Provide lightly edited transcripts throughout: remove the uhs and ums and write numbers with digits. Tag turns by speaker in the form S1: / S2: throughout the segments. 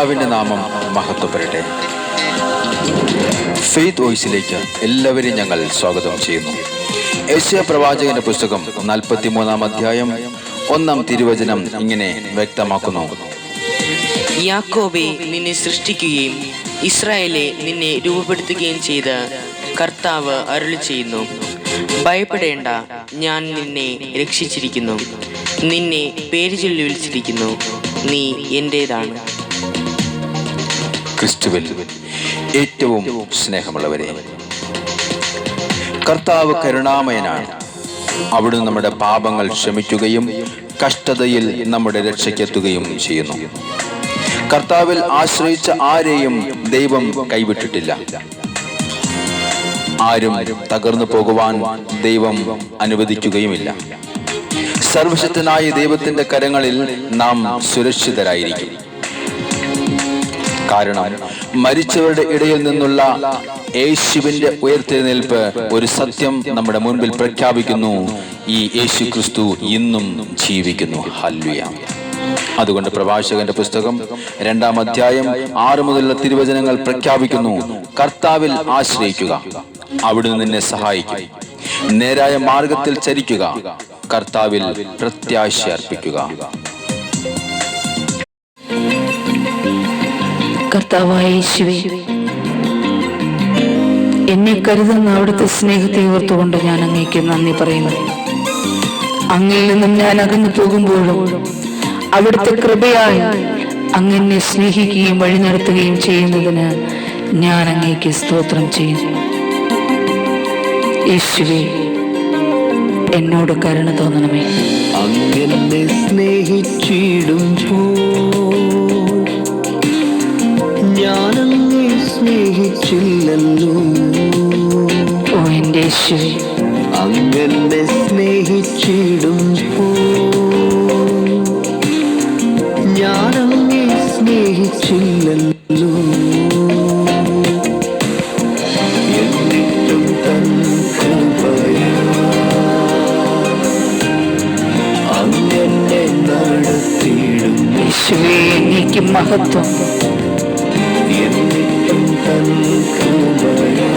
S1: കർത്താവിൻ്റെ നാമം മഹത്വപ്പെടട്ടെ. ഫെയ്ത്ത് വോയിസിലേക്ക് എല്ലാവരെയും ഞങ്ങൾ സ്വാഗതം ചെയ്യുന്നു. യെശയ്യാ പ്രവാചകന്റെ പുസ്തകം 43-ാം അധ്യായം 1-ാം തിരുവചനം ഇങ്ങനെ വ്യക്തമാക്കുന്നു:
S2: യാക്കോബേ, നിന്നെ സൃഷ്ടിക്കുകയും ഇസ്രായേലെ നിന്നെ രൂപപ്പെടുത്തുകയും ചെയ്ത കർത്താവ് അരുളി ചെയ്യുന്നു, ഭയപ്പെടേണ്ട, ഞാൻ നിന്നെ രക്ഷിച്ചിരിക്കുന്നു, നിന്നെ പേര് ചൊല്ലി വിളിച്ചിരിക്കുന്നു, നീ എൻ്റേതാണ്.
S1: ക്രിസ്തുവിൽ ഏറ്റവും സ്നേഹമുള്ളവരെ, കർത്താവ് കരുണാമയനാണ്. അവിടുന്ന് നമ്മുടെ പാപങ്ങൾ ക്ഷമിക്കുകയും കഷ്ടതയിൽ നമ്മുടെ രക്ഷയ്ക്കെത്തുകയും ചെയ്യുന്നു. കർത്താവിൽ ആശ്രയിച്ച ആരെയും ദൈവം കൈവിട്ടിട്ടില്ല. ആരും തകർന്നു പോകുവാൻ ദൈവം അനുവദിക്കുകയുമില്ല. സർവശക്തനായ ദൈവത്തിന്റെ കരങ്ങളിൽ നാം സുരക്ഷിതരായിരിക്കും. കാരണം മരിച്ചവരുടെ ഇടയിൽ നിന്നുള്ള യേശുവിന്റെ ഉയർത്തെഴുന്നേൽപ്പ് ഒരു സത്യം നമ്മുടെ മുൻപിൽ പ്രഖ്യാപിക്കുന്നു: ഈ യേശു ക്രിസ്തു ഇന്നും ജീവിക്കുന്നു. ഹല്ലേലൂയ. അതുകൊണ്ട് പ്രവാചകന്റെ പുസ്തകം 2-ാം അധ്യായം 6 മുതലുള്ള തിരുവചനങ്ങൾ പ്രഖ്യാപിക്കുന്നു: കർത്താവിൽ ആശ്രയിക്കുക, അവിടുന്ന് നിന്നെ സഹായിക്കും. നേരായ മാർഗത്തിൽ ചരിക്കുക, കർത്താവിൽ പ്രത്യാശ അർപ്പിക്കുക.
S3: കർത്താവായ യേശുവേ, എന്നെ കരുതുന്ന അവിടുത്തെ സ്നേഹത്തെ ഓർത്തുകൊണ്ട് ഞാൻ അങ്ങേക്ക് നന്ദി പറയുന്നു. അങ്ങിൽ നിന്നും ഞാൻ അകന്നു പോകുമ്പോഴും അവിടുത്തെ കൃപയാൽ അങ്ങ് എന്നെ സ്നേഹിക്കുകയും വഴി നടത്തുകയും ചെയ്യുന്നതിന് ഞാൻ അങ്ങേക്ക് സ്തോത്രം ചെയ്യുന്നു. യേശുവേ, എന്നോട് കരുണ തോന്നണമേ.
S4: അങ്ങനെ സ്നേഹിച്ചിടുമ്പോൾ ഞാനങ്ങെ സ്നേഹിച്ചില്ലല്ലോ.
S3: ഓ എൻ്റെ യേശുവേ,
S4: അങ്ങനെ സ്നേഹിച്ചിടുമ്പോൾ ഞാനങ്ങെ സ്നേഹിച്ചില്ലല്ലോ. എന്നിട്ടും തൻ കൃപയാൽ അങ്ങനെ നടത്തിയിടും.
S3: യേശുവേ, അങ്ങേക്ക് മഹത്വം.
S4: എന്നിട്ടും തൻ കൃപയാൽ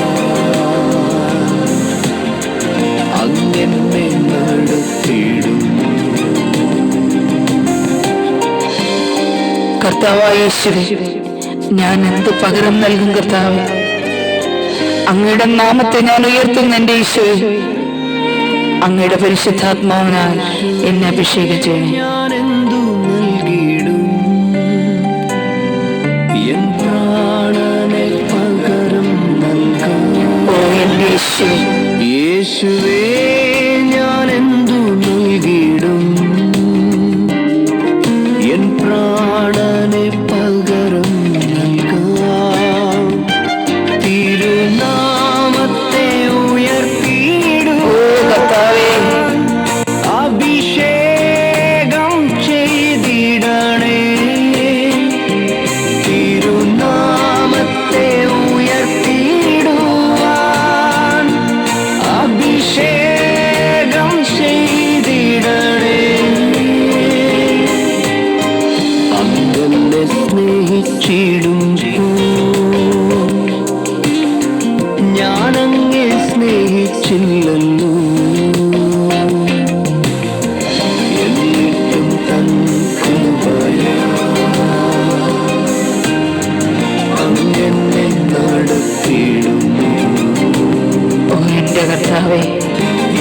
S4: അങ്ങനെ നടത്തിയിടും.
S3: കർത്താവായ യേശുവേ, ഞാൻ എന്ത് പകരം നൽകും കർത്താവേ? അങ്ങയുടെ നാമത്തെ ഞാൻ ഉയർത്തുന്നു എൻ്റെ ഈശോയെ. അങ്ങയുടെ പരിശുദ്ധാത്മാവിനാൽ എന്നെ അഭിഷേകം ചെയ്യണേ.
S4: ഞാനെന്തു നൽകിയിടും, എൻ പ്രാണനെ പകരം നൽകാം.
S3: ഓ എൻ്റെ യേശുവേ,
S4: യേശുവേ, ഞാനെന്തു നൽകിയിടും, എൻ പ്രാണനെ പകരം നൽകാം. തിരുനാമത്തെ ഉയർത്തിയിടും.
S3: ഓ കർത്താവേ,
S4: അഭിഷേകം ചെയ്തിടണേ. തിരുനാമത്തെ ഉയർത്തിയിടുവാൻ അഭിഷേകം ചെയ്തിടണേ. അങ്ങനെ സ്നേഹിച്ചിടും ഞാനങ്ങെ സ്നേഹിച്ചില്ലല്ലോ. എന്നിട്ടും തൻ കൃപയാൽ അങ്ങനെ നടത്തിയിടുന്നു.
S3: ഓ എൻ്റെ കർത്താവേ,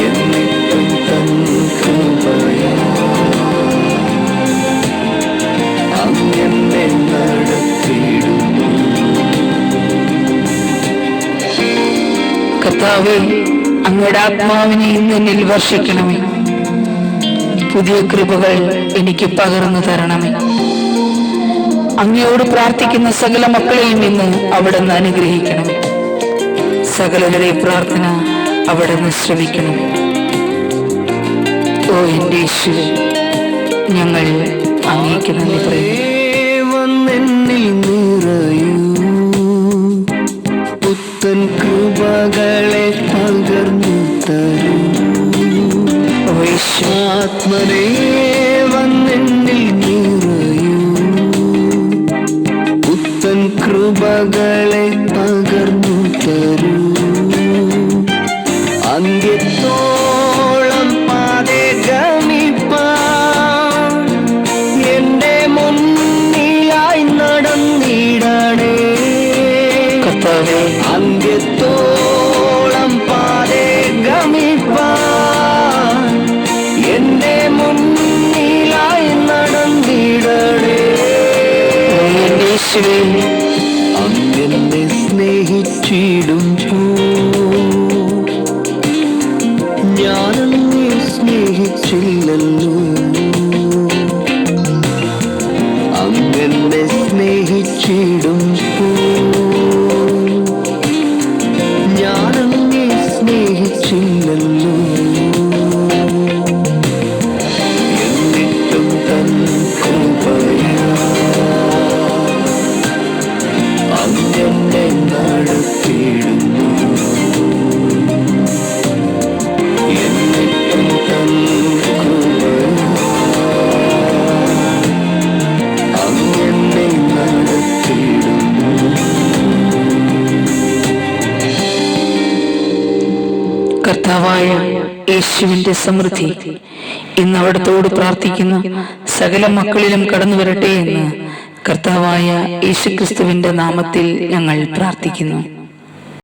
S4: എന്നിട്ടും തൻ കൃപയാൽ അങ്ങനെ നടത്തിയിടുന്നു.
S3: കർത്താവേ, അങ്ങയുടെ ആത്മാവിനെ ഇന്ന് എന്നിൽ വർഷിക്കണമേ. പുതിയ കൃപകൾ എനിക്ക് പകർന്നു തരണമേ. അങ്ങയോട് പ്രാർത്ഥിക്കുന്ന സകല മക്കളെയും ഇന്ന് അവിടുന്ന് അനുഗ്രഹിക്കണമേ. സകലരുടെ പ്രാർത്ഥന അവിടുന്ന് ശ്രവിക്കണമേ. ഓ എൻ്റെ യേശുവേ, ഞങ്ങൾ അങ്ങേക്ക് നന്ദി പറയുന്നു.
S4: വന്നെന്നിൽ നിറയൂ, പുത്തൻ കൃപകളെ പകർന്നു തരൂ. ആത്മനേ വന്നെന്നിൽ നിറയൂ, കൃപകളെ പകർന്നു തരൂ. അന്ത്യത്തോളം പാതെ ഗമിപ്പാൻ എന്റെ മുന്നിലായി നടന്നിടണേ.
S3: കർത്താവേ,
S4: അന്ത്യത്തോളം പാതെ ഗമിപ്പാൻ എന്റെ മുന്നിലായി നടന്നിടണേ.
S3: എന്റെ യേശുവേ,
S4: അങ്ങനെ സ്നേഹിച്ചിടുമ്പോ ഞാനങ്ങെ സ്നേഹിച്ചില്ലല്ലോ. അങ്ങനെ സ്നേഹിച്ചിടുമ്പോ ഞാനങ്ങെ സ്നേഹിച്ചില്ലല്ലോ. എന്നിട്ടും തൻ കൃപയാ അങ്ങനെ നടത്തിയിടുന്നു. എന്നിട്ടും തൻ കൃപയാ അങ്ങനെ നടത്തിയിടുന്നു.
S3: കർത്താവായ യേശുവിന്റെ സമൃദ്ധി ഇന്ന് അവിടത്തോട് പ്രാർത്ഥിക്കുന്ന സകല മക്കളിലും കടന്നു വരട്ടെ എന്ന് കർത്താവായ യേശുക്രിസ്തുവിന്റെ നാമത്തിൽ ഞങ്ങൾ പ്രാർത്ഥിക്കുന്നു.